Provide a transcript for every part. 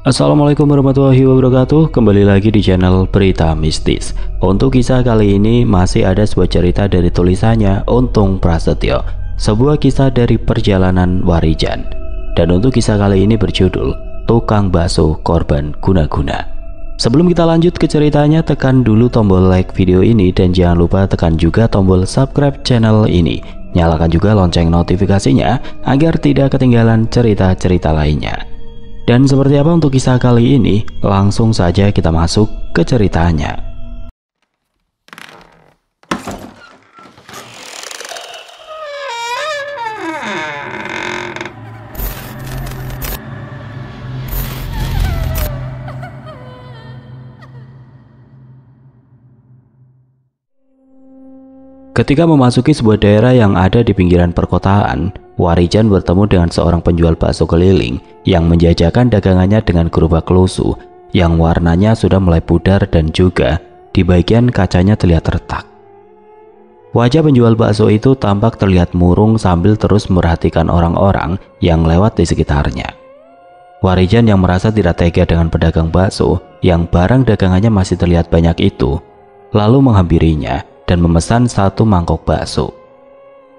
Assalamualaikum warahmatullahi wabarakatuh. Kembali lagi di channel Berita Mistis. Untuk kisah kali ini masih ada sebuah cerita dari tulisannya Untung Prasetyo, sebuah kisah dari perjalanan Warijan. Dan untuk kisah kali ini berjudul Tukang Bakso Korban Guna-Guna. Sebelum kita lanjut ke ceritanya, tekan dulu tombol like video ini dan jangan lupa tekan juga tombol subscribe channel ini. Nyalakan juga lonceng notifikasinya agar tidak ketinggalan cerita-cerita lainnya. Dan seperti apa untuk kisah kali ini? Langsung saja kita masuk ke ceritanya. Ketika memasuki sebuah daerah yang ada di pinggiran perkotaan, Warijan bertemu dengan seorang penjual bakso keliling yang menjajakan dagangannya dengan gerobak lusuh yang warnanya sudah mulai pudar dan juga di bagian kacanya terlihat retak. Wajah penjual bakso itu tampak terlihat murung sambil terus memperhatikan orang-orang yang lewat di sekitarnya. Warijan yang merasa tidak tega dengan pedagang bakso yang barang dagangannya masih terlihat banyak itu, lalu menghampirinya dan memesan satu mangkok bakso.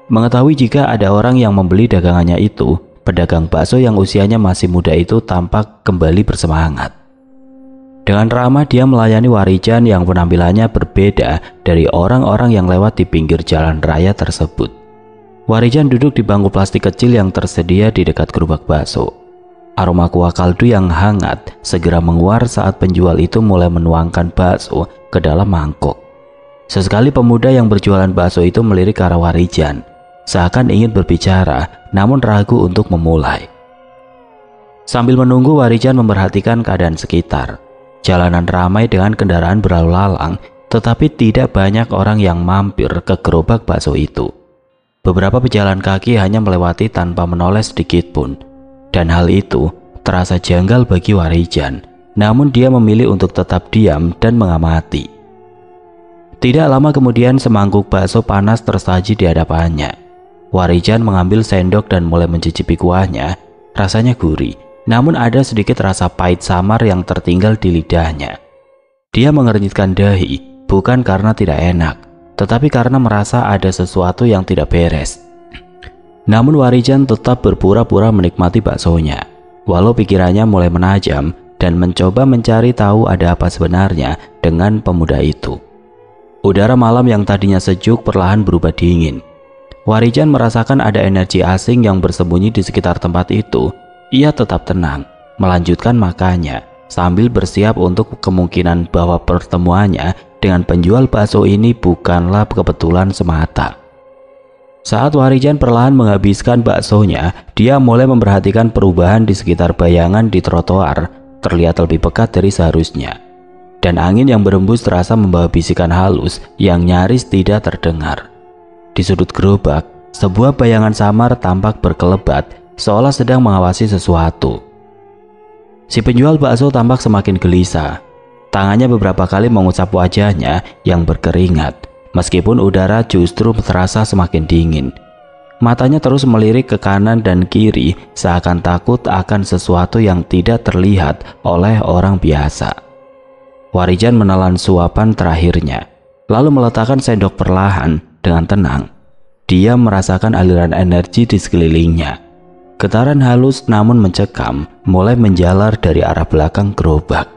Mengetahui jika ada orang yang membeli dagangannya itu, pedagang bakso yang usianya masih muda itu tampak kembali bersemangat. Dengan ramah dia melayani Warijan yang penampilannya berbeda dari orang-orang yang lewat di pinggir jalan raya tersebut. Warijan duduk di bangku plastik kecil yang tersedia di dekat gerobak bakso. Aroma kuah kaldu yang hangat segera menguar saat penjual itu mulai menuangkan bakso ke dalam mangkok. Sesekali pemuda yang berjualan bakso itu melirik ke arah Warijan, seakan ingin berbicara namun ragu untuk memulai. Sambil menunggu, Warijan memperhatikan keadaan sekitar. Jalanan ramai dengan kendaraan berlalu lalang, tetapi tidak banyak orang yang mampir ke gerobak bakso itu. Beberapa pejalan kaki hanya melewati tanpa menoleh sedikit pun, dan hal itu terasa janggal bagi Warijan. Namun dia memilih untuk tetap diam dan mengamati. Tidak lama kemudian semangkuk bakso panas tersaji di hadapannya. Warijan mengambil sendok dan mulai mencicipi kuahnya. Rasanya gurih, namun ada sedikit rasa pahit samar yang tertinggal di lidahnya. Dia mengernyitkan dahi, bukan karena tidak enak, tetapi karena merasa ada sesuatu yang tidak beres. Namun Warijan tetap berpura-pura menikmati baksonya, walau pikirannya mulai menajam dan mencoba mencari tahu ada apa sebenarnya dengan pemuda itu. Udara malam yang tadinya sejuk perlahan berubah dingin. Warijan merasakan ada energi asing yang bersembunyi di sekitar tempat itu. Ia tetap tenang, melanjutkan makannya, sambil bersiap untuk kemungkinan bahwa pertemuannya dengan penjual bakso ini bukanlah kebetulan semata. Saat Warijan perlahan menghabiskan baksonya, dia mulai memperhatikan perubahan di sekitar bayangan di trotoar, terlihat lebih pekat dari seharusnya. Dan angin yang berembus terasa membawa bisikan halus yang nyaris tidak terdengar. Di sudut gerobak, sebuah bayangan samar tampak berkelebat seolah sedang mengawasi sesuatu. Si penjual bakso tampak semakin gelisah. Tangannya beberapa kali mengusap wajahnya yang berkeringat, meskipun udara justru terasa semakin dingin. Matanya terus melirik ke kanan dan kiri seakan takut akan sesuatu yang tidak terlihat oleh orang biasa. Warijan menelan suapan terakhirnya, lalu meletakkan sendok perlahan dengan tenang. Dia merasakan aliran energi di sekelilingnya. Getaran halus namun mencekam mulai menjalar dari arah belakang gerobak,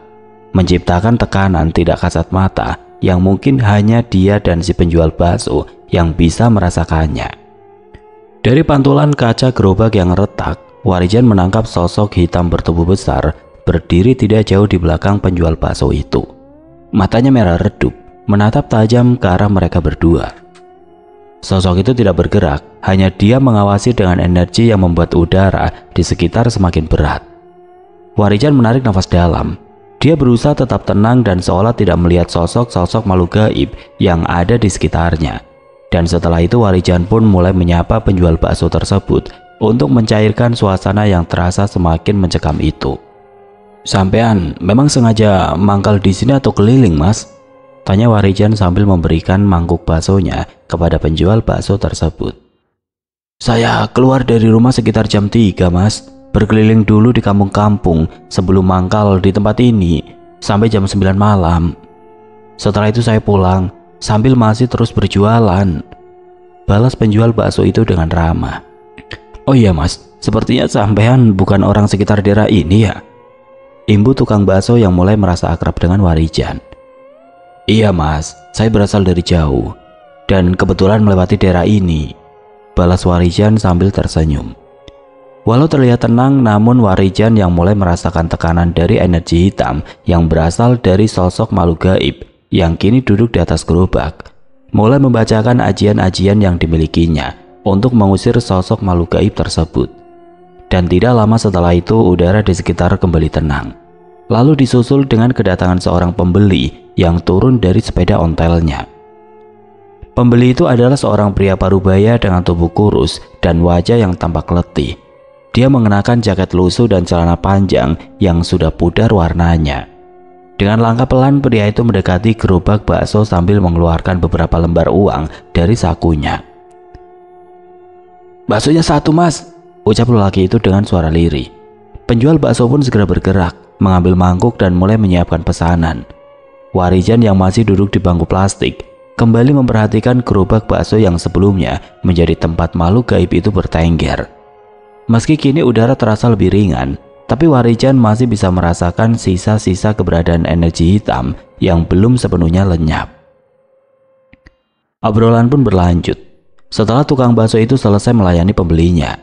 menciptakan tekanan tidak kasat mata yang mungkin hanya dia dan si penjual bakso yang bisa merasakannya. Dari pantulan kaca gerobak yang retak, Warijan menangkap sosok hitam bertubuh besar berdiri tidak jauh di belakang penjual bakso itu. Matanya merah redup, menatap tajam ke arah mereka berdua. Sosok itu tidak bergerak, hanya dia mengawasi dengan energi yang membuat udara di sekitar semakin berat. Warijan menarik nafas dalam. Dia berusaha tetap tenang dan seolah tidak melihat sosok-sosok makhluk gaib yang ada di sekitarnya. Dan setelah itu Warijan pun mulai menyapa penjual bakso tersebut untuk mencairkan suasana yang terasa semakin mencekam itu. "Sampean memang sengaja mangkal di sini atau keliling, Mas?" tanya Warijan sambil memberikan mangkuk baksonya kepada penjual bakso tersebut. "Saya keluar dari rumah sekitar jam 3, Mas. berkeliling dulu di kampung-kampung sebelum mangkal di tempat ini sampai jam 9 malam. Setelah itu saya pulang sambil masih terus berjualan. Balas penjual bakso itu dengan ramah. Oh iya mas, sepertinya sampean bukan orang sekitar daerah ini ya? Imbu tukang bakso yang mulai merasa akrab dengan Warijan. Iya mas, saya berasal dari jauh dan kebetulan melewati daerah ini, balas Warijan sambil tersenyum. Walau terlihat tenang, namun Warijan yang mulai merasakan tekanan dari energi hitam yang berasal dari sosok makhluk gaib yang kini duduk di atas gerobak, mulai membacakan ajian-ajian yang dimilikinya untuk mengusir sosok makhluk gaib tersebut. Dan tidak lama setelah itu udara di sekitar kembali tenang. Lalu disusul dengan kedatangan seorang pembeli yang turun dari sepeda ontelnya. Pembeli itu adalah seorang pria parubaya dengan tubuh kurus dan wajah yang tampak letih. Dia mengenakan jaket lusuh dan celana panjang yang sudah pudar warnanya. Dengan langkah pelan pria itu mendekati gerobak bakso sambil mengeluarkan beberapa lembar uang dari sakunya. "Baksonya 1 mas," ucap lelaki itu dengan suara lirih. Penjual bakso pun segera bergerak, mengambil mangkuk dan mulai menyiapkan pesanan. Warijan yang masih duduk di bangku plastik kembali memperhatikan gerobak bakso yang sebelumnya menjadi tempat makhluk gaib itu bertengger. Meski kini udara terasa lebih ringan, tapi Warijan masih bisa merasakan sisa-sisa keberadaan energi hitam yang belum sepenuhnya lenyap. Obrolan pun berlanjut. Setelah tukang bakso itu selesai melayani pembelinya,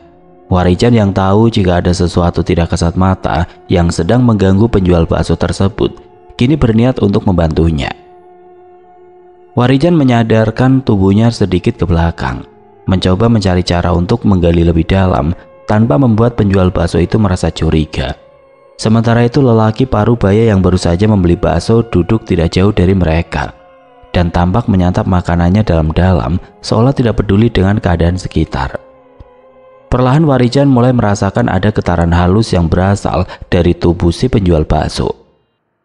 Warijan yang tahu jika ada sesuatu tidak kasat mata yang sedang mengganggu penjual bakso tersebut, kini berniat untuk membantunya. Warijan menyadarkan tubuhnya sedikit ke belakang, mencoba mencari cara untuk menggali lebih dalam tanpa membuat penjual bakso itu merasa curiga. Sementara itu lelaki parubaya yang baru saja membeli bakso duduk tidak jauh dari mereka dan tampak menyantap makanannya dalam-dalam seolah tidak peduli dengan keadaan sekitar. Perlahan Warijan mulai merasakan ada getaran halus yang berasal dari tubuh si penjual bakso.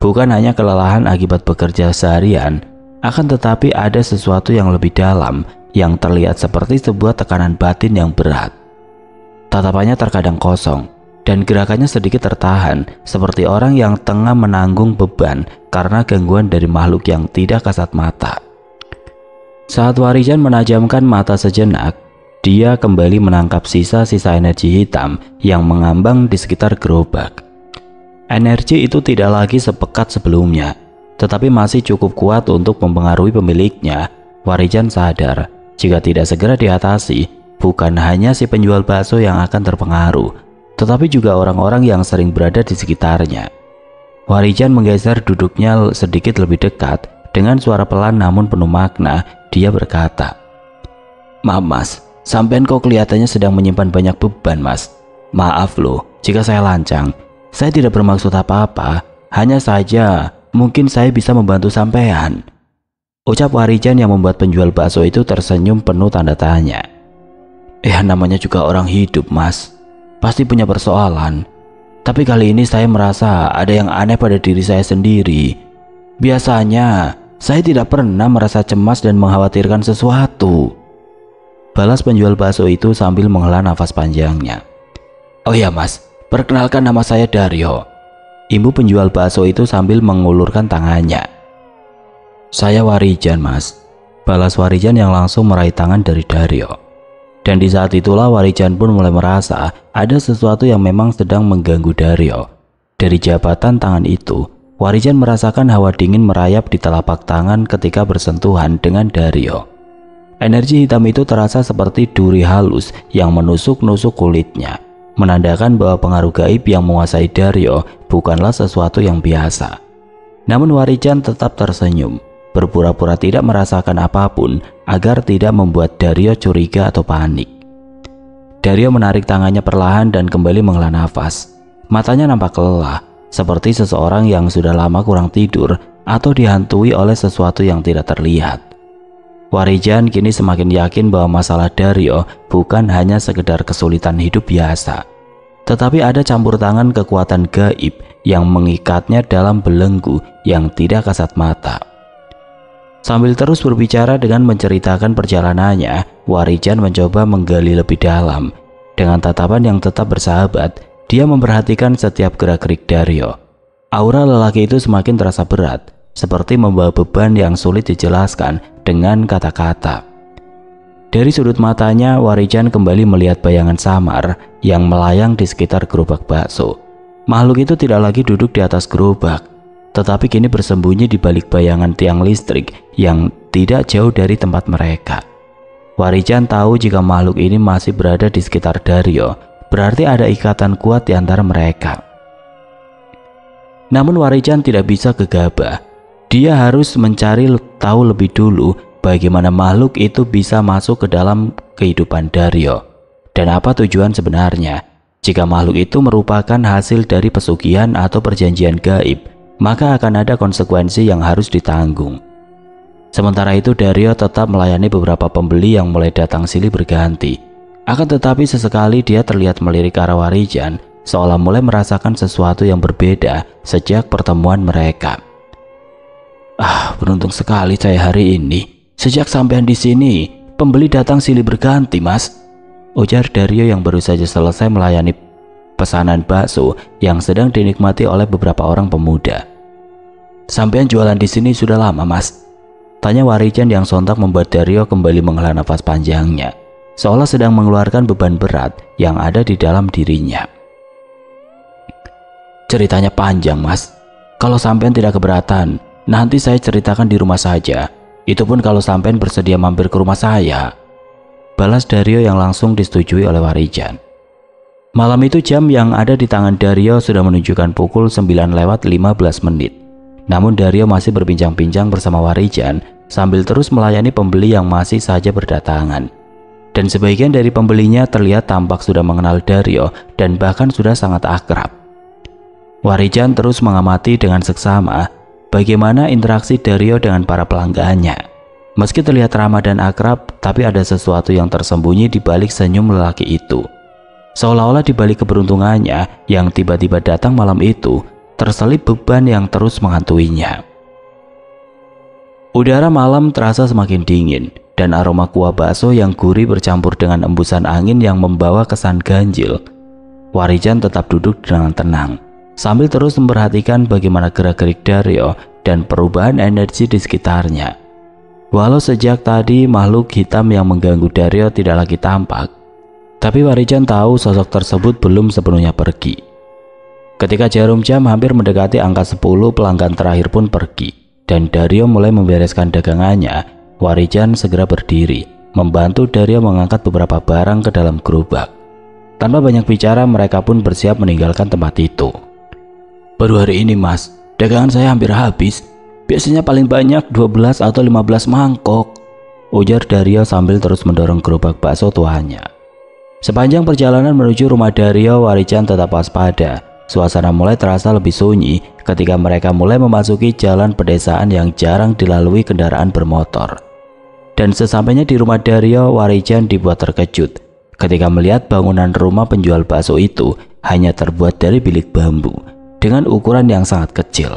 Bukan hanya kelelahan akibat bekerja seharian, akan tetapi ada sesuatu yang lebih dalam yang terlihat seperti sebuah tekanan batin yang berat. Tatapannya terkadang kosong dan gerakannya sedikit tertahan seperti orang yang tengah menanggung beban karena gangguan dari makhluk yang tidak kasat mata. Saat Warijan menajamkan mata sejenak, dia kembali menangkap sisa-sisa energi hitam yang mengambang di sekitar gerobak. Energi itu tidak lagi sepekat sebelumnya, tetapi masih cukup kuat untuk mempengaruhi pemiliknya. Warijan sadar jika tidak segera diatasi, bukan hanya si penjual bakso yang akan terpengaruh, tetapi juga orang-orang yang sering berada di sekitarnya. Warijan menggeser duduknya sedikit lebih dekat. Dengan suara pelan namun penuh makna, dia berkata, "Maaf mas, sampean kok kelihatannya sedang menyimpan banyak beban mas. Maaf loh jika saya lancang. Saya tidak bermaksud apa-apa, hanya saja mungkin saya bisa membantu sampean," ucap Warijan yang membuat penjual bakso itu tersenyum penuh tanda tanya. Namanya juga orang hidup mas, pasti punya persoalan. Tapi kali ini saya merasa ada yang aneh pada diri saya sendiri. Biasanya saya tidak pernah merasa cemas dan mengkhawatirkan sesuatu, balas penjual bakso itu sambil menghela nafas panjangnya. "Oh ya mas, perkenalkan nama saya Daryo," imbu penjual bakso itu sambil mengulurkan tangannya. "Saya Warijan mas," balas Warijan yang langsung meraih tangan dari Daryo. Dan di saat itulah Warijan pun mulai merasa ada sesuatu yang memang sedang mengganggu Daryo. Dari jabatan tangan itu, Warijan merasakan hawa dingin merayap di telapak tangan ketika bersentuhan dengan Daryo. Energi hitam itu terasa seperti duri halus yang menusuk-nusuk kulitnya, menandakan bahwa pengaruh gaib yang menguasai Daryo bukanlah sesuatu yang biasa. Namun Warijan tetap tersenyum, berpura-pura tidak merasakan apapun agar tidak membuat Daryo curiga atau panik. Daryo menarik tangannya perlahan dan kembali menghela nafas. Matanya nampak lelah, seperti seseorang yang sudah lama kurang tidur atau dihantui oleh sesuatu yang tidak terlihat. Warijan kini semakin yakin bahwa masalah Daryo bukan hanya sekedar kesulitan hidup biasa, tetapi ada campur tangan kekuatan gaib yang mengikatnya dalam belenggu yang tidak kasat mata. Sambil terus berbicara dengan menceritakan perjalanannya, Warijan mencoba menggali lebih dalam. Dengan tatapan yang tetap bersahabat, Dia memperhatikan setiap gerak-gerik Dario. Aura lelaki itu semakin terasa berat, seperti membawa beban yang sulit dijelaskan dengan kata-kata. Dari sudut matanya, Warijan kembali melihat bayangan samar yang melayang di sekitar gerobak bakso. Makhluk itu tidak lagi duduk di atas gerobak, tetapi kini bersembunyi di balik bayangan tiang listrik yang tidak jauh dari tempat mereka. Warijan tahu jika makhluk ini masih berada di sekitar Dario, berarti ada ikatan kuat di antara mereka. Namun Warijan tidak bisa gegabah. Dia harus mencari tahu lebih dulu bagaimana makhluk itu bisa masuk ke dalam kehidupan Dario. Dan apa tujuan sebenarnya? Jika makhluk itu merupakan hasil dari pesugihan atau perjanjian gaib, maka akan ada konsekuensi yang harus ditanggung. Sementara itu Dario tetap melayani beberapa pembeli yang mulai datang silih berganti. Akan tetapi sesekali dia terlihat melirik ke arah Warijan, seolah mulai merasakan sesuatu yang berbeda sejak pertemuan mereka. Beruntung sekali saya hari ini. Sejak sampean di sini, pembeli datang silih berganti, Mas. Ujar Dario yang baru saja selesai melayani pesanan bakso yang sedang dinikmati oleh beberapa orang pemuda. Sampean jualan di sini sudah lama, Mas? Tanya Warijan yang sontak membuat Dario kembali menghela nafas panjangnya, seolah sedang mengeluarkan beban berat yang ada di dalam dirinya. Ceritanya panjang, Mas. Kalau sampean tidak keberatan, nanti saya ceritakan di rumah saja. Itu pun kalau sampean bersedia mampir ke rumah saya. Balas Dario yang langsung disetujui oleh Warijan. Malam itu jam yang ada di tangan Dario sudah menunjukkan pukul 9:15. Namun Dario masih berbincang-bincang bersama Warijan sambil terus melayani pembeli yang masih saja berdatangan. Dan sebagian dari pembelinya terlihat tampak sudah mengenal Dario dan bahkan sudah sangat akrab. Warijan terus mengamati dengan seksama bagaimana interaksi Dario dengan para pelanggannya. Meski terlihat ramah dan akrab, tapi ada sesuatu yang tersembunyi di balik senyum lelaki itu. Seolah-olah di balik keberuntungannya yang tiba-tiba datang malam itu, terselip beban yang terus menghantuinya. Udara malam terasa semakin dingin, dan aroma kuah bakso yang gurih bercampur dengan embusan angin yang membawa kesan ganjil. Warijan tetap duduk dengan tenang, sambil terus memperhatikan bagaimana gerak-gerik Dario dan perubahan energi di sekitarnya. Walau sejak tadi makhluk hitam yang mengganggu Dario tidak lagi tampak, tapi Warijan tahu sosok tersebut belum sepenuhnya pergi. Ketika jarum jam hampir mendekati angka 10, pelanggan terakhir pun pergi, dan Dario mulai membereskan dagangannya. Warijan segera berdiri, membantu Dario mengangkat beberapa barang ke dalam gerobak. Tanpa banyak bicara, mereka pun bersiap meninggalkan tempat itu. Baru hari ini, Mas, dagangan saya hampir habis. Biasanya paling banyak 12 atau 15 mangkok, ujar Dario sambil terus mendorong gerobak bakso tuanya. Sepanjang perjalanan menuju rumah Dario, Warijan tetap waspada. Suasana mulai terasa lebih sunyi ketika mereka mulai memasuki jalan pedesaan yang jarang dilalui kendaraan bermotor. Dan sesampainya di rumah Dario, Warijan dibuat terkejut ketika melihat bangunan rumah penjual bakso itu hanya terbuat dari bilik bambu dengan ukuran yang sangat kecil.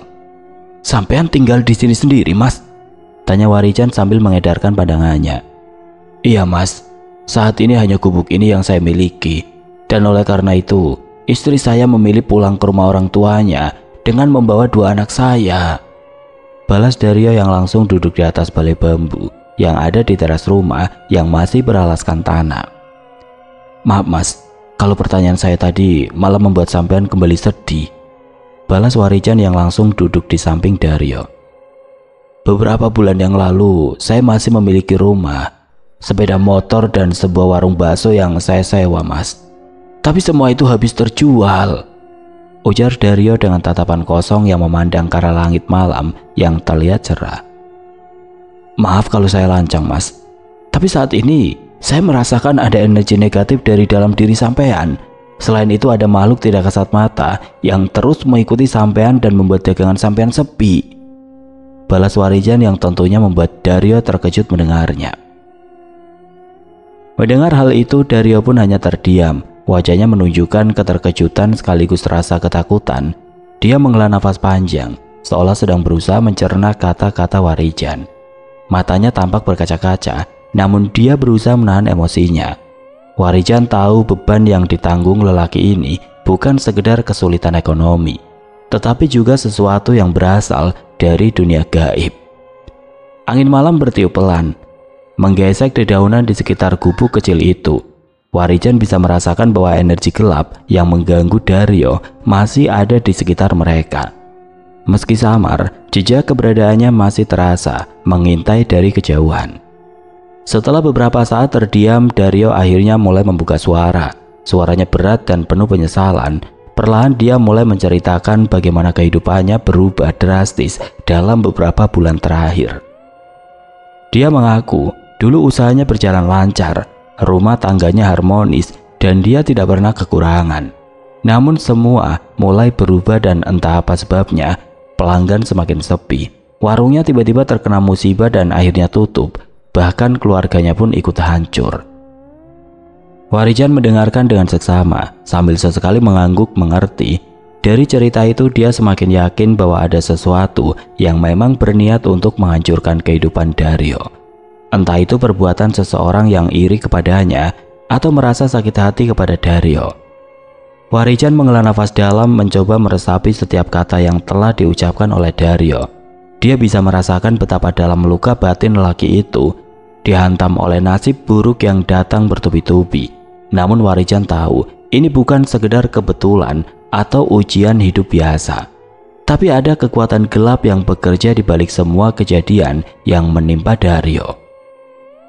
Sampean tinggal di sini sendiri, Mas? Tanya Warijan sambil mengedarkan pandangannya. Iya, Mas. Saat ini hanya gubuk ini yang saya miliki. Dan oleh karena itu, istri saya memilih pulang ke rumah orang tuanya dengan membawa 2 anak saya. Balas Dario yang langsung duduk di atas balai bambu yang ada di teras rumah yang masih beralaskan tanah. Maaf, Mas. Kalau pertanyaan saya tadi malah membuat sampean kembali sedih. Balas Warijan yang langsung duduk di samping Dario. Beberapa bulan yang lalu, saya masih memiliki rumah, sepeda motor, dan sebuah warung bakso yang saya sewa, Mas. Tapi semua itu habis terjual, ujar Dario dengan tatapan kosong yang memandang ke arah langit malam yang terlihat cerah. Maaf kalau saya lancang, Mas. Tapi saat ini, saya merasakan ada energi negatif dari dalam diri sampean. Selain itu ada makhluk tidak kasat mata yang terus mengikuti sampean dan membuat dagangan sampean sepi. Balas Warijan yang tentunya membuat Dario terkejut mendengarnya. Mendengar hal itu, Dario pun hanya terdiam. Wajahnya menunjukkan keterkejutan sekaligus rasa ketakutan. Dia menghela nafas panjang, seolah sedang berusaha mencerna kata-kata Warijan. Matanya tampak berkaca-kaca, namun dia berusaha menahan emosinya. Warijan tahu beban yang ditanggung lelaki ini bukan sekedar kesulitan ekonomi, tetapi juga sesuatu yang berasal dari dunia gaib. Angin malam bertiup pelan, menggesek dedaunan di sekitar gubuk kecil itu. Warijan bisa merasakan bahwa energi gelap yang mengganggu Dario masih ada di sekitar mereka. Meski samar, jejak keberadaannya masih terasa mengintai dari kejauhan. Setelah beberapa saat terdiam, Dario akhirnya mulai membuka suara. Suaranya berat dan penuh penyesalan. Perlahan dia mulai menceritakan bagaimana kehidupannya berubah drastis dalam beberapa bulan terakhir. Dia mengaku dulu usahanya berjalan lancar, rumah tangganya harmonis, dan dia tidak pernah kekurangan. Namun semua mulai berubah dan entah apa sebabnya, pelanggan semakin sepi. Warungnya tiba-tiba terkena musibah dan akhirnya tutup. Bahkan keluarganya pun ikut hancur. Warijan mendengarkan dengan seksama, sambil sesekali mengangguk mengerti. Dari cerita itu dia semakin yakin bahwa ada sesuatu yang memang berniat untuk menghancurkan kehidupan Dario. Entah itu perbuatan seseorang yang iri kepadanya atau merasa sakit hati kepada Dario. Warijan menghela nafas dalam, mencoba meresapi setiap kata yang telah diucapkan oleh Dario. Dia bisa merasakan betapa dalam luka batin lelaki itu dihantam oleh nasib buruk yang datang bertubi-tubi. Namun Warijan tahu ini bukan sekedar kebetulan atau ujian hidup biasa, tapi ada kekuatan gelap yang bekerja di balik semua kejadian yang menimpa Dario.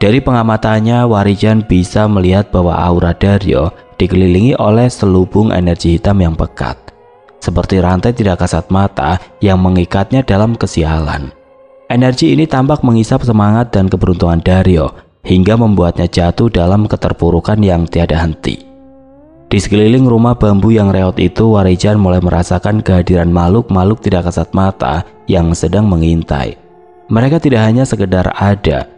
Dari pengamatannya, Warijan bisa melihat bahwa aura Dario dikelilingi oleh selubung energi hitam yang pekat, seperti rantai tidak kasat mata yang mengikatnya dalam kesialan. Energi ini tampak menghisap semangat dan keberuntungan Dario hingga membuatnya jatuh dalam keterpurukan yang tiada henti. Di sekeliling rumah bambu yang reot itu, Warijan mulai merasakan kehadiran makhluk-makhluk tidak kasat mata yang sedang mengintai. Mereka tidak hanya sekedar ada,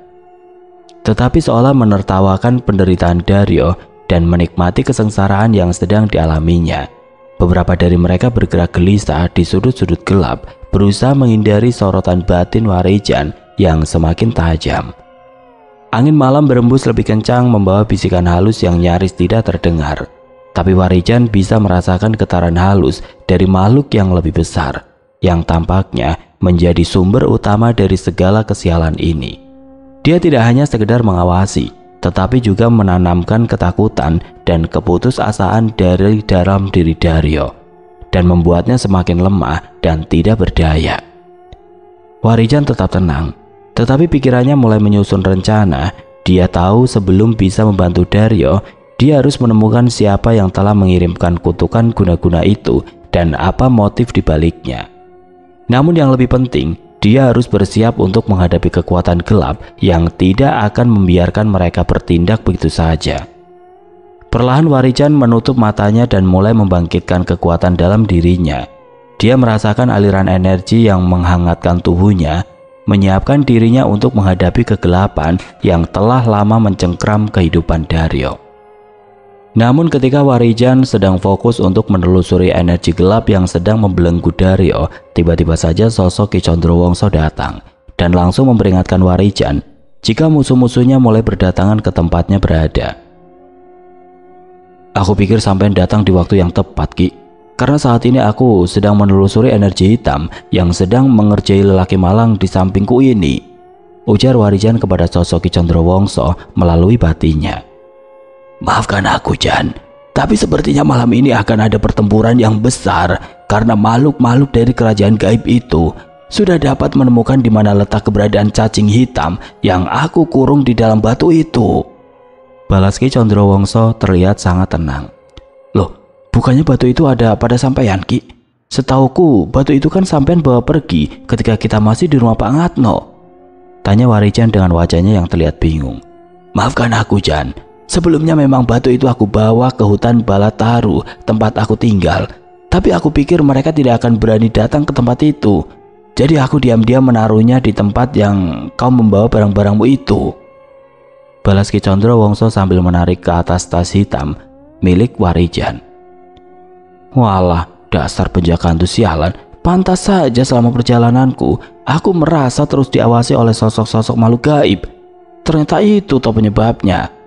tetapi seolah menertawakan penderitaan Dario dan menikmati kesengsaraan yang sedang dialaminya. Beberapa dari mereka bergerak gelisah di sudut-sudut gelap, berusaha menghindari sorotan batin Warijan yang semakin tajam. Angin malam berembus lebih kencang, membawa bisikan halus yang nyaris tidak terdengar. Tapi Warijan bisa merasakan getaran halus dari makhluk yang lebih besar, yang tampaknya menjadi sumber utama dari segala kesialan ini. Dia tidak hanya sekedar mengawasi, tetapi juga menanamkan ketakutan dan keputusasaan dari dalam diri Dario, dan membuatnya semakin lemah dan tidak berdaya. Warijan tetap tenang, tetapi pikirannya mulai menyusun rencana. Dia tahu sebelum bisa membantu Dario, dia harus menemukan siapa yang telah mengirimkan kutukan guna-guna itu dan apa motif dibaliknya. Namun yang lebih penting, dia harus bersiap untuk menghadapi kekuatan gelap yang tidak akan membiarkan mereka bertindak begitu saja. Perlahan Warijan menutup matanya dan mulai membangkitkan kekuatan dalam dirinya. Dia merasakan aliran energi yang menghangatkan tubuhnya, menyiapkan dirinya untuk menghadapi kegelapan yang telah lama mencengkram kehidupan Dario. Namun ketika Warijan sedang fokus untuk menelusuri energi gelap yang sedang membelenggu Dario, tiba-tiba saja sosok Ki Condrowongso datang dan langsung memperingatkan Warijan jika musuh-musuhnya mulai berdatangan ke tempatnya berada. "Aku pikir sampean datang di waktu yang tepat, Ki. Karena saat ini aku sedang menelusuri energi hitam yang sedang mengerjai lelaki malang di sampingku ini," ujar Warijan kepada sosok Ki Condrowongso melalui batinnya. "Maafkan aku, Jan, tapi sepertinya malam ini akan ada pertempuran yang besar karena makhluk-makhluk dari kerajaan gaib itu sudah dapat menemukan di mana letak keberadaan cacing hitam yang aku kurung di dalam batu itu," balas Ki Condrowongso terlihat sangat tenang. "Loh, bukannya batu itu ada pada sampean, Ki? Setauku batu itu kan sampean bawa pergi ketika kita masih di rumah Pak Ngatno," tanya Warijan dengan wajahnya yang terlihat bingung. "Maafkan aku, Jan. Sebelumnya memang batu itu aku bawa ke hutan Balataru tempat aku tinggal. Tapi aku pikir mereka tidak akan berani datang ke tempat itu. Jadi aku diam-diam menaruhnya di tempat yang kau membawa barang-barangmu itu," balas Ki Condrowongso sambil menarik ke atas tas hitam milik Warijan. "Walah, dasar penjaga hantu sialan. Pantas saja selama perjalananku aku merasa terus diawasi oleh sosok-sosok makhluk gaib. Ternyata itu toh penyebabnya,"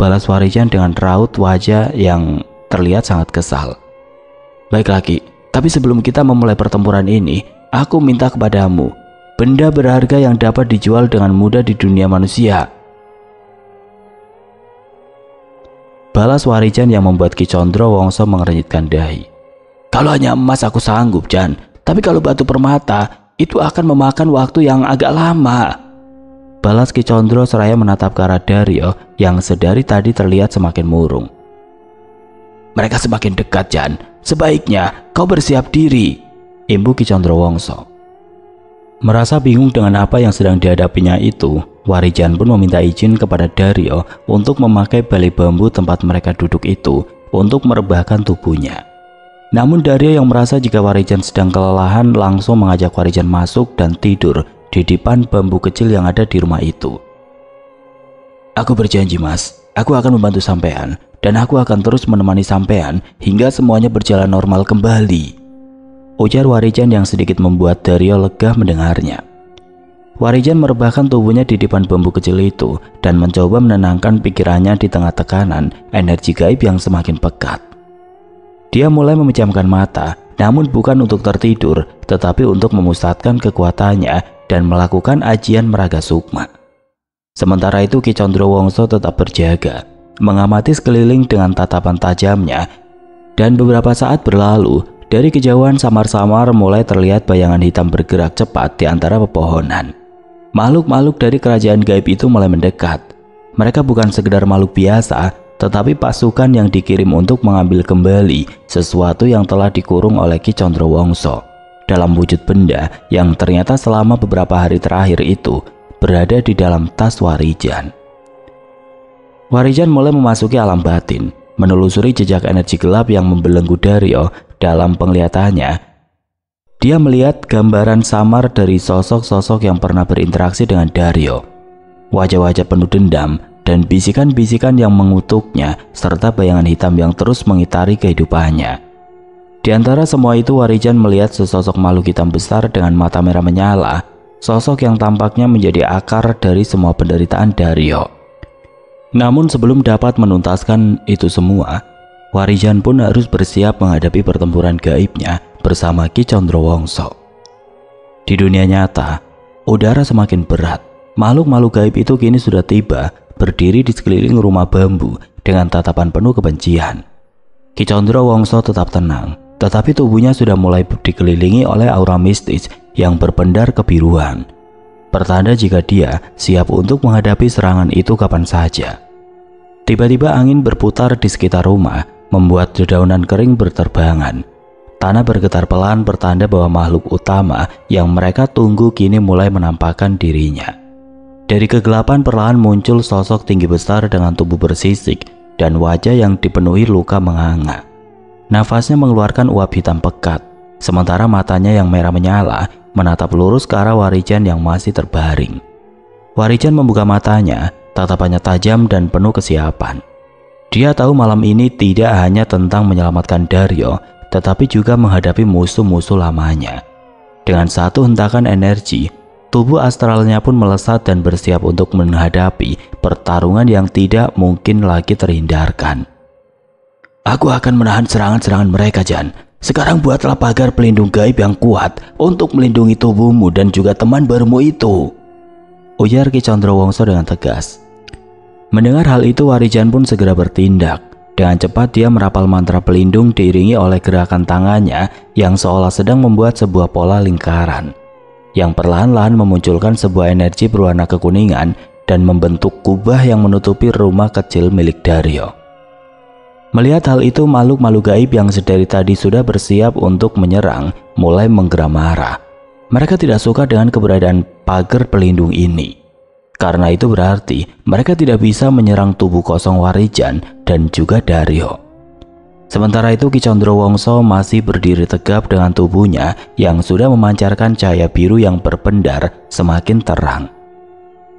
balas Warijan dengan raut wajah yang terlihat sangat kesal. Baiklah Ki, tapi sebelum kita memulai pertempuran ini, aku minta kepadamu benda berharga yang dapat dijual dengan mudah di dunia manusia. Balas Warijan yang membuat Ki Condrowongso mengernyitkan dahi. Kalau hanya emas aku sanggup, Jan. Tapi kalau batu permata, itu akan memakan waktu yang agak lama. Balas Ki Condro seraya menatap ke arah Daryo yang sedari tadi terlihat semakin murung. Mereka semakin dekat, Jan. Sebaiknya kau bersiap diri, imbu Ki Condrowongso. Merasa bingung dengan apa yang sedang dihadapinya itu, Warijan pun meminta izin kepada Daryo untuk memakai balai bambu tempat mereka duduk itu untuk merebahkan tubuhnya. Namun Daryo yang merasa jika Warijan sedang kelelahan langsung mengajak Warijan masuk dan tidur di dipan bambu kecil yang ada di rumah itu. Aku berjanji Mas, aku akan membantu sampean dan aku akan terus menemani sampean hingga semuanya berjalan normal kembali, ujar Warijan yang sedikit membuat Daryo lega mendengarnya. Warijan merebahkan tubuhnya di dipan bambu kecil itu dan mencoba menenangkan pikirannya di tengah tekanan energi gaib yang semakin pekat. Dia mulai memejamkan mata, namun bukan untuk tertidur, tetapi untuk memusatkan kekuatannya dan melakukan ajian meraga sukma. Sementara itu Ki Condrowongso tetap berjaga, mengamati sekeliling dengan tatapan tajamnya, dan beberapa saat berlalu. Dari kejauhan samar-samar mulai terlihat bayangan hitam bergerak cepat di antara pepohonan. Makhluk-makhluk dari kerajaan gaib itu mulai mendekat. Mereka bukan sekedar makhluk biasa, tetapi pasukan yang dikirim untuk mengambil kembali sesuatu yang telah dikurung oleh Ki Condrowongso dalam wujud benda yang ternyata selama beberapa hari terakhir itu berada di dalam tas Warijan. Warijan mulai memasuki alam batin, menelusuri jejak energi gelap yang membelenggu Daryo. Dalam penglihatannya, dia melihat gambaran samar dari sosok-sosok yang pernah berinteraksi dengan Daryo. Wajah-wajah penuh dendam dan bisikan-bisikan yang mengutuknya serta bayangan hitam yang terus mengitari kehidupannya. Di antara semua itu Warijan melihat sesosok makhluk hitam besar dengan mata merah menyala, sosok yang tampaknya menjadi akar dari semua penderitaan Daryo. Namun sebelum dapat menuntaskan itu semua, Warijan pun harus bersiap menghadapi pertempuran gaibnya bersama Ki Condrowongso. Di dunia nyata, udara semakin berat. Makhluk-makhluk gaib itu kini sudah tiba, berdiri di sekeliling rumah bambu dengan tatapan penuh kebencian. Ki Condrowongso tetap tenang, tetapi tubuhnya sudah mulai dikelilingi oleh aura mistis yang berpendar kebiruan. Pertanda jika dia siap untuk menghadapi serangan itu kapan saja. Tiba-tiba angin berputar di sekitar rumah, membuat dedaunan kering berterbangan. Tanah bergetar pelan pertanda bahwa makhluk utama yang mereka tunggu kini mulai menampakkan dirinya. Dari kegelapan perlahan muncul sosok tinggi besar dengan tubuh bersisik dan wajah yang dipenuhi luka menganga. Nafasnya mengeluarkan uap hitam pekat, sementara matanya yang merah menyala menatap lurus ke arah Warijan yang masih terbaring. Warijan membuka matanya, tatapannya tajam dan penuh kesiapan. Dia tahu malam ini tidak hanya tentang menyelamatkan Daryo, tetapi juga menghadapi musuh-musuh lamanya. Dengan satu hentakan energi, tubuh astralnya pun melesat dan bersiap untuk menghadapi pertarungan yang tidak mungkin lagi terhindarkan. Aku akan menahan serangan-serangan mereka, Jan. Sekarang buatlah pagar pelindung gaib yang kuat untuk melindungi tubuhmu dan juga teman barumu itu, ujar Ki Condrowongso dengan tegas. Mendengar hal itu, Warijan pun segera bertindak. Dengan cepat dia merapal mantra pelindung diiringi oleh gerakan tangannya yang seolah sedang membuat sebuah pola lingkaran, yang perlahan-lahan memunculkan sebuah energi berwarna kekuningan dan membentuk kubah yang menutupi rumah kecil milik Daryo. Melihat hal itu, makhluk-makhluk gaib yang sedari tadi sudah bersiap untuk menyerang mulai menggeram marah. Mereka tidak suka dengan keberadaan pagar pelindung ini. Karena itu berarti mereka tidak bisa menyerang tubuh kosong Warijan dan juga Daryo. Sementara itu Ki Condrowongso masih berdiri tegap dengan tubuhnya yang sudah memancarkan cahaya biru yang berpendar semakin terang.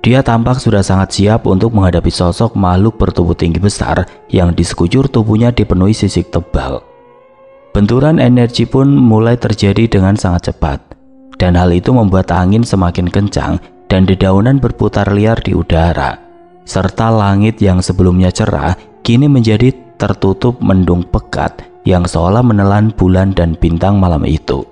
Dia tampak sudah sangat siap untuk menghadapi sosok makhluk bertubuh tinggi besar yang di sekujur tubuhnya dipenuhi sisik tebal. Benturan energi pun mulai terjadi dengan sangat cepat, dan hal itu membuat angin semakin kencang dan dedaunan berputar liar di udara, serta langit yang sebelumnya cerah kini menjadi tertutup mendung pekat yang seolah menelan bulan dan bintang malam itu.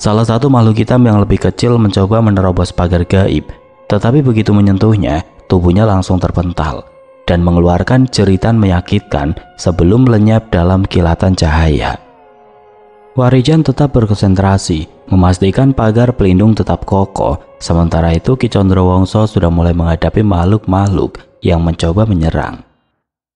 Salah satu makhluk hitam yang lebih kecil mencoba menerobos pagar gaib, tetapi begitu menyentuhnya, tubuhnya langsung terpental dan mengeluarkan jeritan menyakitkan sebelum lenyap dalam kilatan cahaya. Warijan tetap berkonsentrasi, memastikan pagar pelindung tetap kokoh. Sementara itu Ki Condrowongso sudah mulai menghadapi makhluk-makhluk yang mencoba menyerang.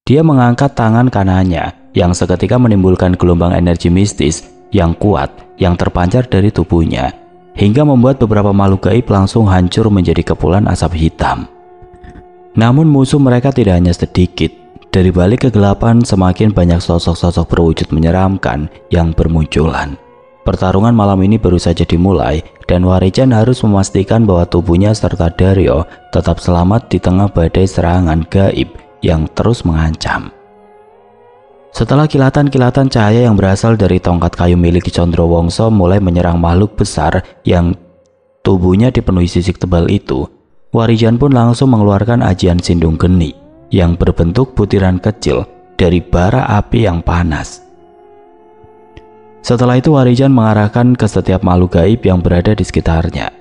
Dia mengangkat tangan kanannya yang seketika menimbulkan gelombang energi mistis yang kuat yang terpancar dari tubuhnya, hingga membuat beberapa makhluk gaib langsung hancur menjadi kepulan asap hitam. Namun musuh mereka tidak hanya sedikit. Dari balik kegelapan semakin banyak sosok-sosok berwujud menyeramkan yang bermunculan. Pertarungan malam ini baru saja dimulai dan Warijan harus memastikan bahwa tubuhnya serta Dario tetap selamat di tengah badai serangan gaib yang terus mengancam. Setelah kilatan-kilatan cahaya yang berasal dari tongkat kayu milik Ki Condrowongso mulai menyerang makhluk besar yang tubuhnya dipenuhi sisik tebal itu, Warijan pun langsung mengeluarkan ajian Sindung Geni yang berbentuk butiran kecil dari bara api yang panas. Setelah itu Warijan mengarahkan ke setiap makhluk gaib yang berada di sekitarnya.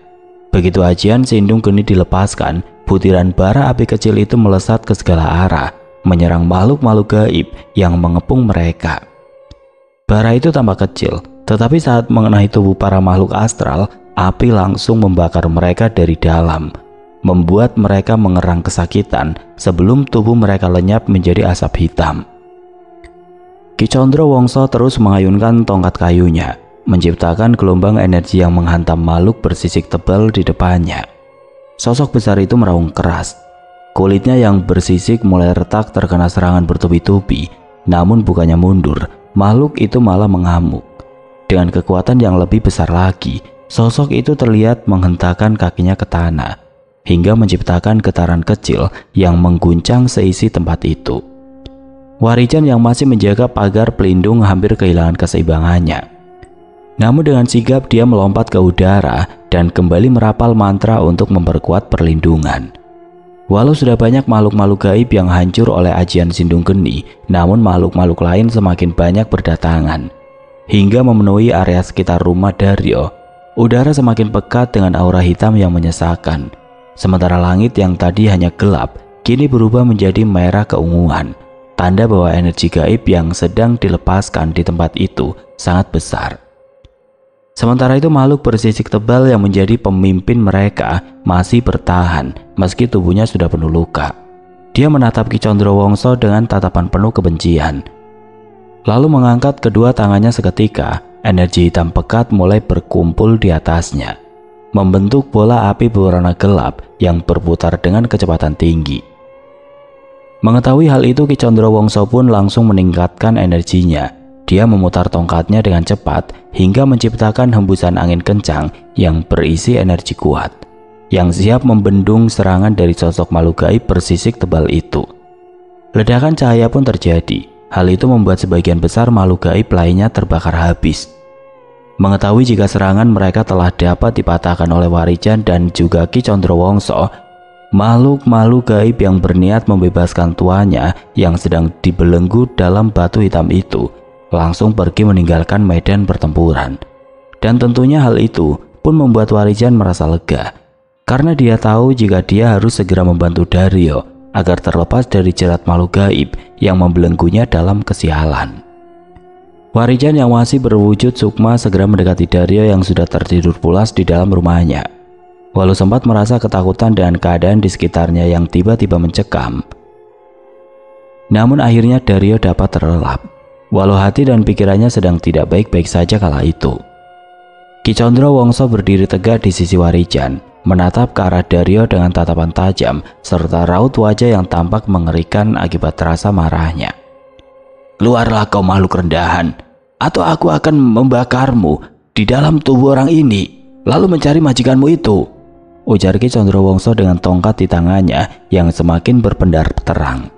Begitu ajian Sindung Geni dilepaskan, butiran bara api kecil itu melesat ke segala arah, menyerang makhluk-makhluk gaib yang mengepung mereka. Bara itu tampak kecil, tetapi saat mengenai tubuh para makhluk astral, api langsung membakar mereka dari dalam, membuat mereka mengerang kesakitan sebelum tubuh mereka lenyap menjadi asap hitam. Ki Condrowongso terus mengayunkan tongkat kayunya, menciptakan gelombang energi yang menghantam makhluk bersisik tebal di depannya. Sosok besar itu meraung keras. Kulitnya yang bersisik mulai retak terkena serangan bertubi-tubi, namun bukannya mundur, makhluk itu malah mengamuk. Dengan kekuatan yang lebih besar lagi, sosok itu terlihat menghentakkan kakinya ke tanah, hingga menciptakan getaran kecil yang mengguncang seisi tempat itu. Warijan yang masih menjaga pagar pelindung hampir kehilangan keseimbangannya. Namun dengan sigap dia melompat ke udara dan kembali merapal mantra untuk memperkuat perlindungan. Walau sudah banyak makhluk-makhluk gaib yang hancur oleh ajian Sindung Geni, namun makhluk-makhluk lain semakin banyak berdatangan, hingga memenuhi area sekitar rumah Dario. Udara semakin pekat dengan aura hitam yang menyesakan. Sementara langit yang tadi hanya gelap, kini berubah menjadi merah keunguan, tanda bahwa energi gaib yang sedang dilepaskan di tempat itu sangat besar. Sementara itu makhluk bersisik tebal yang menjadi pemimpin mereka masih bertahan meski tubuhnya sudah penuh luka. Dia menatap Ki Condrowongso dengan tatapan penuh kebencian. Lalu mengangkat kedua tangannya seketika, energi hitam pekat mulai berkumpul di atasnya, membentuk bola api berwarna gelap yang berputar dengan kecepatan tinggi. Mengetahui hal itu, Ki Condrowongso pun langsung meningkatkan energinya. Dia memutar tongkatnya dengan cepat hingga menciptakan hembusan angin kencang yang berisi energi kuat, yang siap membendung serangan dari sosok makhluk gaib bersisik tebal itu. Ledakan cahaya pun terjadi. Hal itu membuat sebagian besar makhluk gaib lainnya terbakar habis. Mengetahui jika serangan mereka telah dapat dipatahkan oleh Warijan dan juga Ki Condrowongso, makhluk-makhluk gaib yang berniat membebaskan tuannya yang sedang dibelenggu dalam batu hitam itu langsung pergi meninggalkan medan pertempuran. Dan tentunya hal itu pun membuat Warijan merasa lega, karena dia tahu jika dia harus segera membantu Dario agar terlepas dari jerat makhluk gaib yang membelenggunya dalam kesialan. Warijan yang masih berwujud sukma segera mendekati Dario yang sudah tertidur pulas di dalam rumahnya. Walau sempat merasa ketakutan dengan keadaan di sekitarnya yang tiba-tiba mencekam, namun akhirnya Dario dapat terlelap. Walau hati dan pikirannya sedang tidak baik-baik saja kala itu. Ki Condrowongso berdiri tegak di sisi Warijan, menatap ke arah Dario dengan tatapan tajam serta raut wajah yang tampak mengerikan akibat rasa marahnya. "Keluarlah kau makhluk rendahan, atau aku akan membakarmu di dalam tubuh orang ini, lalu mencari majikanmu itu," ujar Ki Condrowongso dengan tongkat di tangannya yang semakin berpendar terang.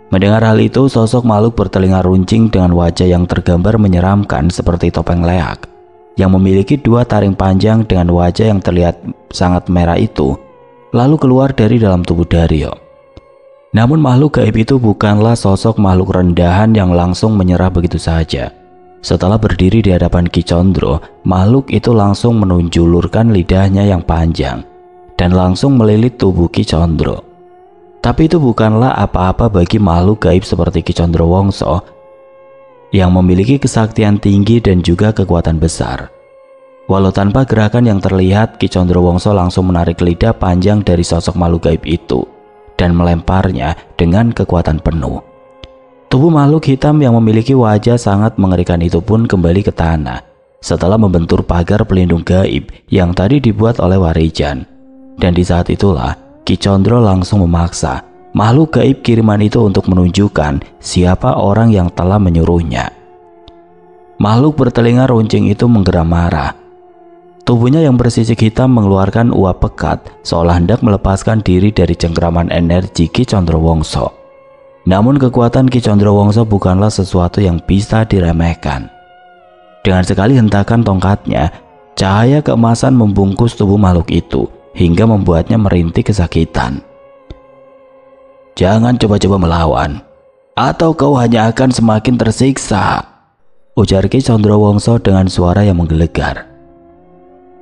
Mendengar hal itu, sosok makhluk bertelinga runcing dengan wajah yang tergambar menyeramkan seperti topeng leak, yang memiliki dua taring panjang dengan wajah yang terlihat sangat merah itu, lalu keluar dari dalam tubuh Dario. Namun makhluk gaib itu bukanlah sosok makhluk rendahan yang langsung menyerah begitu saja. Setelah berdiri di hadapan Ki Condro, makhluk itu langsung menunjulurkan lidahnya yang panjang dan langsung melilit tubuh Ki Condro. Tapi itu bukanlah apa-apa bagi makhluk gaib seperti Ki Condrowongso yang memiliki kesaktian tinggi dan juga kekuatan besar. Walau tanpa gerakan yang terlihat, Ki Condrowongso langsung menarik lidah panjang dari sosok makhluk gaib itu dan melemparnya dengan kekuatan penuh. Tubuh makhluk hitam yang memiliki wajah sangat mengerikan itu pun kembali ke tanah setelah membentur pagar pelindung gaib yang tadi dibuat oleh Warijan. Dan di saat itulah Ki Condro langsung memaksa makhluk gaib kiriman itu untuk menunjukkan siapa orang yang telah menyuruhnya. Makhluk bertelinga runcing itu menggeram marah. Tubuhnya yang bersisik hitam mengeluarkan uap pekat seolah hendak melepaskan diri dari cengkraman energi Ki Condrowongso. Namun kekuatan Ki Condrowongso bukanlah sesuatu yang bisa diremehkan. Dengan sekali hentakan tongkatnya, cahaya keemasan membungkus tubuh makhluk itu hingga membuatnya merintih kesakitan. "Jangan coba-coba melawan, atau kau hanya akan semakin tersiksa," ujar Ki Condrowongso dengan suara yang menggelegar.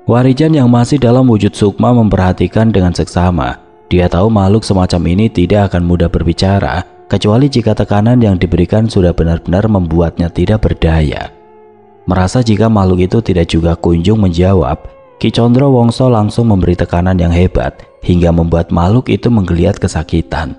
Warijan yang masih dalam wujud sukma memperhatikan dengan seksama. Dia tahu makhluk semacam ini tidak akan mudah berbicara, kecuali jika tekanan yang diberikan sudah benar-benar membuatnya tidak berdaya. Merasa jika makhluk itu tidak juga kunjung menjawab, Ki Condrowongso langsung memberi tekanan yang hebat hingga membuat makhluk itu menggeliat kesakitan.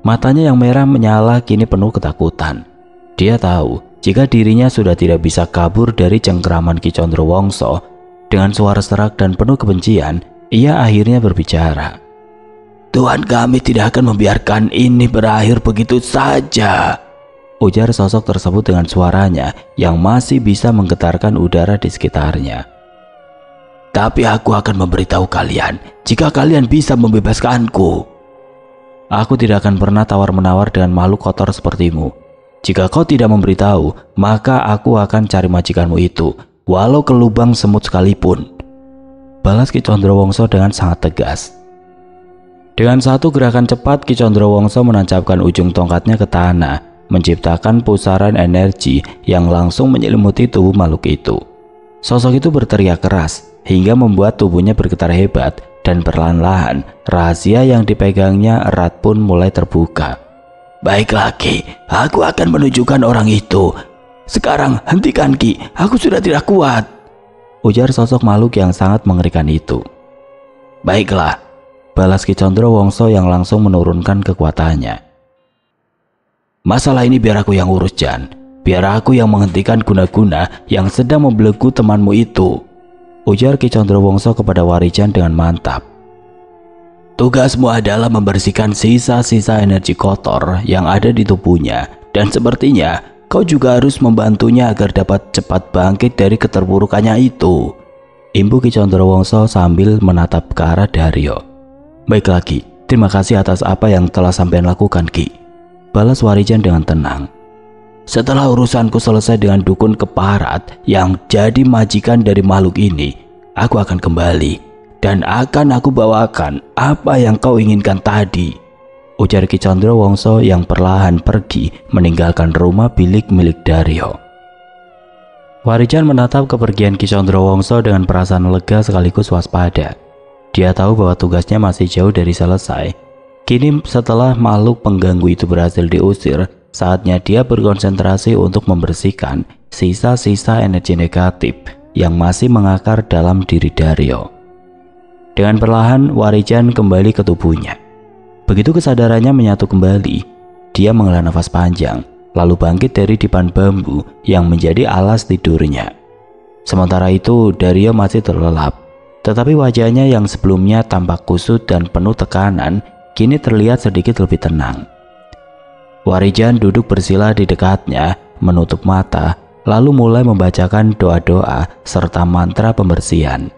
Matanya yang merah menyala kini penuh ketakutan. Dia tahu jika dirinya sudah tidak bisa kabur dari cengkraman Ki Condrowongso. Dengan suara serak dan penuh kebencian, ia akhirnya berbicara. "Tuhan kami tidak akan membiarkan ini berakhir begitu saja," ujar sosok tersebut dengan suaranya yang masih bisa menggetarkan udara di sekitarnya. "Tapi aku akan memberitahu kalian jika kalian bisa membebaskanku. Aku tidak akan pernah tawar-menawar dengan makhluk kotor sepertimu. Jika kau tidak memberitahu, maka aku akan cari majikanmu itu, walau ke lubang semut sekalipun," balas Ki Condrowongso dengan sangat tegas. Dengan satu gerakan cepat, Ki Condrowongso menancapkan ujung tongkatnya ke tanah, menciptakan pusaran energi yang langsung menyelimuti tubuh makhluk itu. Sosok itu berteriak keras hingga membuat tubuhnya bergetar hebat, dan perlahan-lahan rahasia yang dipegangnya erat pun mulai terbuka. "Baiklah Ki, aku akan menunjukkan orang itu. Sekarang hentikan Ki, aku sudah tidak kuat," ujar sosok makhluk yang sangat mengerikan itu. "Baiklah," balas Ki Condrowongso yang langsung menurunkan kekuatannya. "Masalah ini biar aku yang urus, Jan. Biar aku yang menghentikan guna-guna yang sedang membelenggu temanmu itu," ujar Ki Condrowongso kepada Warijan dengan mantap. "Tugasmu adalah membersihkan sisa-sisa energi kotor yang ada di tubuhnya, dan sepertinya kau juga harus membantunya agar dapat cepat bangkit dari keterpurukannya itu," imbu Ki Condrowongso sambil menatap ke arah Daryo. "Baiklah Ki, terima kasih atas apa yang telah sampean lakukan Ki," balas Warijan dengan tenang. "Setelah urusanku selesai dengan dukun keparat yang jadi majikan dari makhluk ini, aku akan kembali dan akan aku bawakan apa yang kau inginkan tadi," ujar Ki Condrowongso yang perlahan pergi meninggalkan rumah bilik milik Daryo. Warijan menatap kepergian Ki Condrowongso dengan perasaan lega sekaligus waspada. Dia tahu bahwa tugasnya masih jauh dari selesai. Kini setelah makhluk pengganggu itu berhasil diusir, saatnya dia berkonsentrasi untuk membersihkan sisa-sisa energi negatif yang masih mengakar dalam diri Daryo. Dengan perlahan Warijan kembali ke tubuhnya. Begitu kesadarannya menyatu kembali, dia menghela nafas panjang, lalu bangkit dari dipan bambu yang menjadi alas tidurnya. Sementara itu Daryo masih terlelap, tetapi wajahnya yang sebelumnya tampak kusut dan penuh tekanan kini terlihat sedikit lebih tenang. Warijan duduk bersila di dekatnya, menutup mata, lalu mulai membacakan doa-doa serta mantra pembersihan.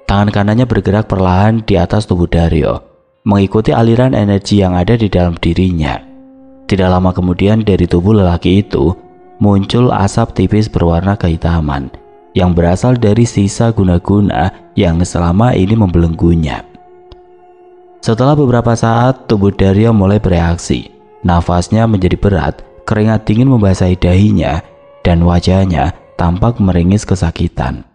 Tangan kanannya bergerak perlahan di atas tubuh Daryo, mengikuti aliran energi yang ada di dalam dirinya. Tidak lama kemudian dari tubuh lelaki itu muncul asap tipis berwarna kehitaman yang berasal dari sisa guna-guna yang selama ini membelenggunya. Setelah beberapa saat, tubuh Dario mulai bereaksi. Nafasnya menjadi berat, keringat dingin membasahi dahinya, dan wajahnya tampak meringis kesakitan.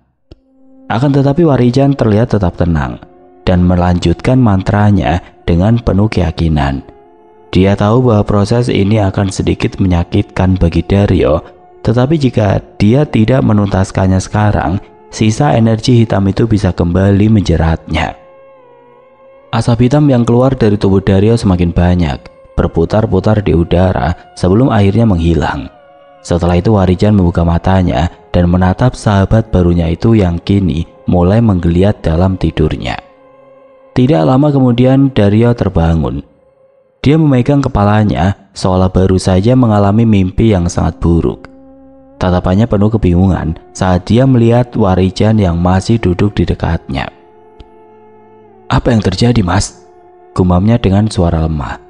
Akan tetapi Warijan terlihat tetap tenang dan melanjutkan mantranya dengan penuh keyakinan. Dia tahu bahwa proses ini akan sedikit menyakitkan bagi Dario, tetapi jika dia tidak menuntaskannya sekarang, sisa energi hitam itu bisa kembali menjeratnya. Asap hitam yang keluar dari tubuh Dario semakin banyak, berputar-putar di udara sebelum akhirnya menghilang. Setelah itu Warijan membuka matanya dan menatap sahabat barunya itu yang kini mulai menggeliat dalam tidurnya. Tidak lama kemudian Dario terbangun. Dia memegang kepalanya seolah baru saja mengalami mimpi yang sangat buruk. Tatapannya penuh kebingungan saat dia melihat Warijan yang masih duduk di dekatnya. "Apa yang terjadi, Mas?" gumamnya dengan suara lemah.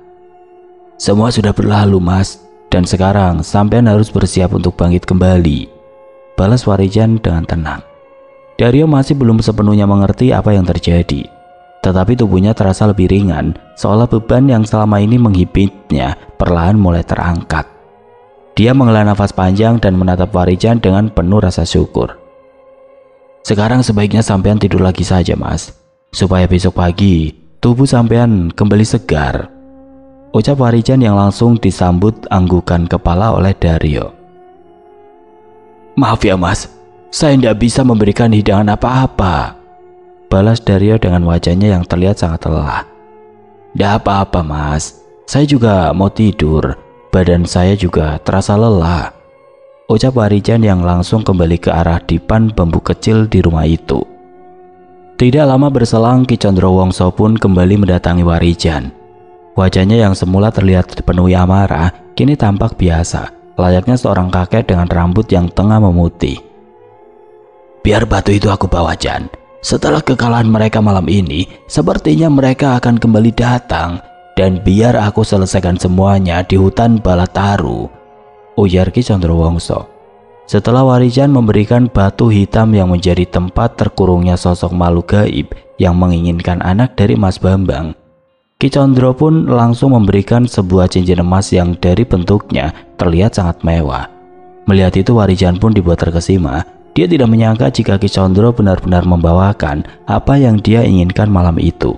"Semua sudah berlalu, Mas, dan sekarang sampean harus bersiap untuk bangkit kembali," balas Warijan dengan tenang. Dario masih belum sepenuhnya mengerti apa yang terjadi, tetapi tubuhnya terasa lebih ringan, seolah beban yang selama ini menghibitnya perlahan mulai terangkat. Dia menghela nafas panjang dan menatap Warijan dengan penuh rasa syukur. "Sekarang sebaiknya sampean tidur lagi saja, Mas, supaya besok pagi tubuh sampean kembali segar," ucap Warijan yang langsung disambut anggukan kepala oleh Dario. "Maaf ya, Mas, saya tidak bisa memberikan hidangan apa-apa," balas Dario dengan wajahnya yang terlihat sangat lelah. "Tidak apa-apa, Mas, saya juga mau tidur, badan saya juga terasa lelah," ucap Warijan yang langsung kembali ke arah dipan bambu kecil di rumah itu. Tidak lama berselang, Ki Condrowongso pun kembali mendatangi Warijan. Wajahnya yang semula terlihat dipenuhi amarah, kini tampak biasa, layaknya seorang kakek dengan rambut yang tengah memutih. "Biar batu itu aku bawa, Jan. Setelah kekalahan mereka malam ini, sepertinya mereka akan kembali datang. Dan biar aku selesaikan semuanya di hutan Balataru," ujar Ki Condrowongso. Setelah Warijan memberikan batu hitam yang menjadi tempat terkurungnya sosok makhluk gaib yang menginginkan anak dari Mas Bambang, Ki Condro pun langsung memberikan sebuah cincin emas yang dari bentuknya terlihat sangat mewah. Melihat itu Warijan pun dibuat terkesima. Dia tidak menyangka jika Ki Condro benar-benar membawakan apa yang dia inginkan malam itu.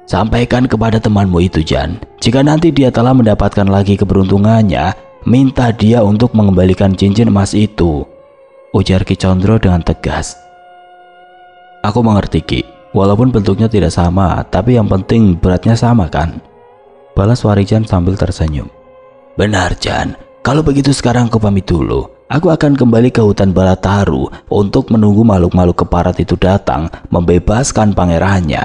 "Sampaikan kepada temanmu itu, Jan, jika nanti dia telah mendapatkan lagi keberuntungannya, minta dia untuk mengembalikan cincin emas itu," ujar Ki Condro dengan tegas. "Aku mengerti, Ki. Walaupun bentuknya tidak sama, tapi yang penting beratnya sama kan?" balas Warijan sambil tersenyum. "Benar, Jan. Kalau begitu sekarang aku pamit dulu. Aku akan kembali ke hutan Balataru untuk menunggu makhluk-makhluk keparat itu datang membebaskan pangerannya,"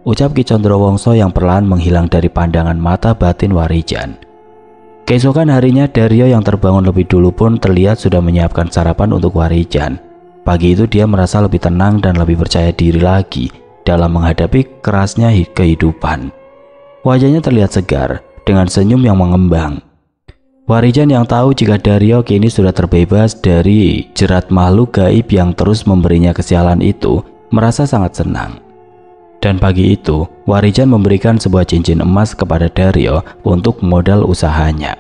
ucap Ki Condrowongso yang perlahan menghilang dari pandangan mata batin Warijan. Keesokan harinya Dario yang terbangun lebih dulu pun terlihat sudah menyiapkan sarapan untuk Warijan. Pagi itu dia merasa lebih tenang dan lebih percaya diri lagi dalam menghadapi kerasnya kehidupan. Wajahnya terlihat segar dengan senyum yang mengembang. Warijan yang tahu jika Dario kini sudah terbebas dari jerat makhluk gaib yang terus memberinya kesialan itu, merasa sangat senang. Dan pagi itu, Warijan memberikan sebuah cincin emas kepada Dario untuk modal usahanya.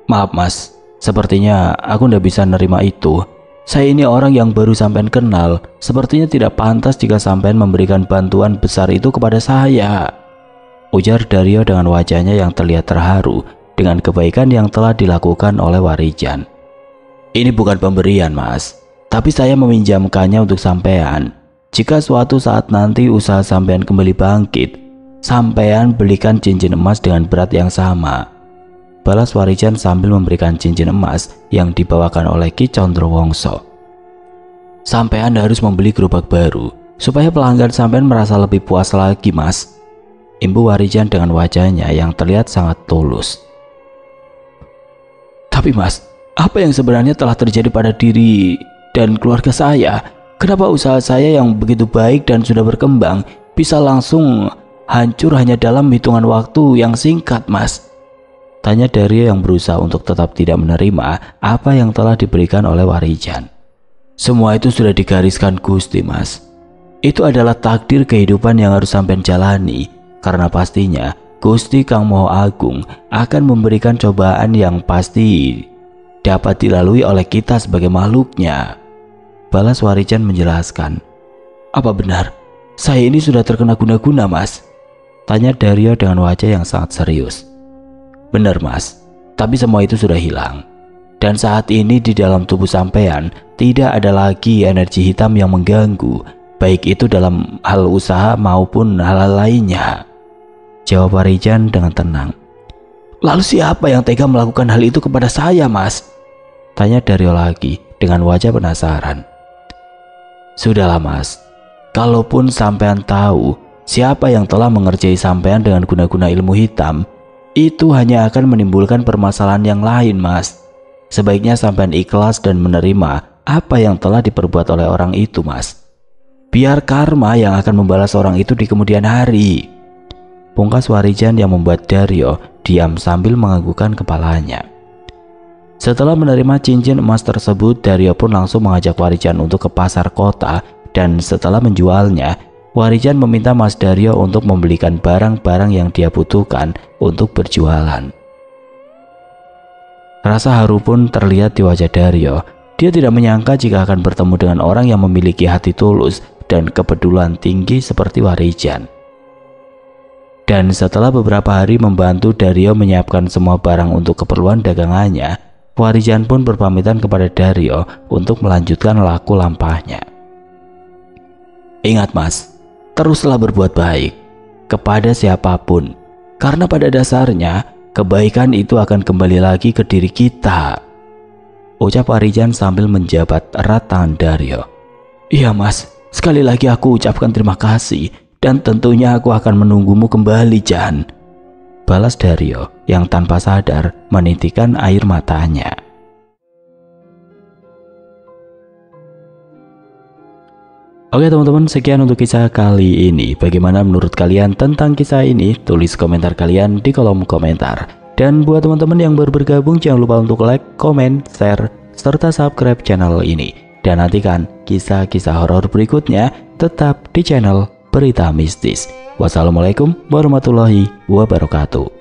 "Maaf, Mas, sepertinya aku tidak bisa nerima itu. Saya ini orang yang baru sampean kenal, sepertinya tidak pantas jika sampean memberikan bantuan besar itu kepada saya," ujar Dario dengan wajahnya yang terlihat terharu dengan kebaikan yang telah dilakukan oleh Warijan. "Ini bukan pemberian, Mas, tapi saya meminjamkannya untuk sampean. Jika suatu saat nanti usaha sampean kembali bangkit, sampean belikan cincin emas dengan berat yang sama," balas Warijan sambil memberikan cincin emas yang dibawakan oleh Ki Condrowongso. "Sampean harus membeli gerobak baru supaya pelanggan sampean merasa lebih puas lagi, Mas," imbu Warijan dengan wajahnya yang terlihat sangat tulus. "Tapi Mas, apa yang sebenarnya telah terjadi pada diri dan keluarga saya? Kenapa usaha saya yang begitu baik dan sudah berkembang bisa langsung hancur hanya dalam hitungan waktu yang singkat, Mas?" tanya Dario yang berusaha untuk tetap tidak menerima apa yang telah diberikan oleh Warijan. "Semua itu sudah digariskan Gusti, Mas. Itu adalah takdir kehidupan yang harus sampean jalani, karena pastinya Gusti Kang Maha Agung akan memberikan cobaan yang pasti dapat dilalui oleh kita sebagai makhluknya. Balas Warijan menjelaskan. Apa benar saya ini sudah terkena guna-guna, Mas? Tanya Dario dengan wajah yang sangat serius. Benar, Mas, tapi semua itu sudah hilang. Dan saat ini di dalam tubuh sampean tidak ada lagi energi hitam yang mengganggu, baik itu dalam hal usaha maupun hal lainnya. Jawab Warijan dengan tenang. Lalu siapa yang tega melakukan hal itu kepada saya, Mas? Tanya Dario lagi dengan wajah penasaran. Sudahlah, Mas, kalaupun sampean tahu siapa yang telah mengerjai sampean dengan guna-guna ilmu hitam, itu hanya akan menimbulkan permasalahan yang lain, Mas. Sebaiknya sampean ikhlas dan menerima apa yang telah diperbuat oleh orang itu, Mas. Biar karma yang akan membalas orang itu di kemudian hari. Pungkas Warijan yang membuat Dario diam sambil menganggukkan kepalanya. Setelah menerima cincin emas tersebut, Dario pun langsung mengajak Warijan untuk ke pasar kota, dan setelah menjualnya, Warijan meminta Mas Dario untuk membelikan barang-barang yang dia butuhkan untuk berjualan. Rasa haru pun terlihat di wajah Dario. Dia tidak menyangka jika akan bertemu dengan orang yang memiliki hati tulus dan kepedulian tinggi seperti Warijan. Dan setelah beberapa hari membantu Dario menyiapkan semua barang untuk keperluan dagangannya, Warijan pun berpamitan kepada Dario untuk melanjutkan laku lampahnya. Ingat, Mas, teruslah berbuat baik kepada siapapun, karena pada dasarnya kebaikan itu akan kembali lagi ke diri kita. Ucap Warijan sambil menjabat erat tangan Dario. Iya, Mas, sekali lagi aku ucapkan terima kasih, dan tentunya aku akan menunggumu kembali, Jan. Balas Dario yang tanpa sadar menitikkan air matanya. Oke teman-teman, sekian untuk kisah kali ini. Bagaimana menurut kalian tentang kisah ini? Tulis komentar kalian di kolom komentar. Dan buat teman-teman yang baru bergabung, jangan lupa untuk like, komen, share, serta subscribe channel ini. Dan nantikan kisah-kisah horor berikutnya tetap di channel Berita Mistis. Wassalamualaikum warahmatullahi wabarakatuh.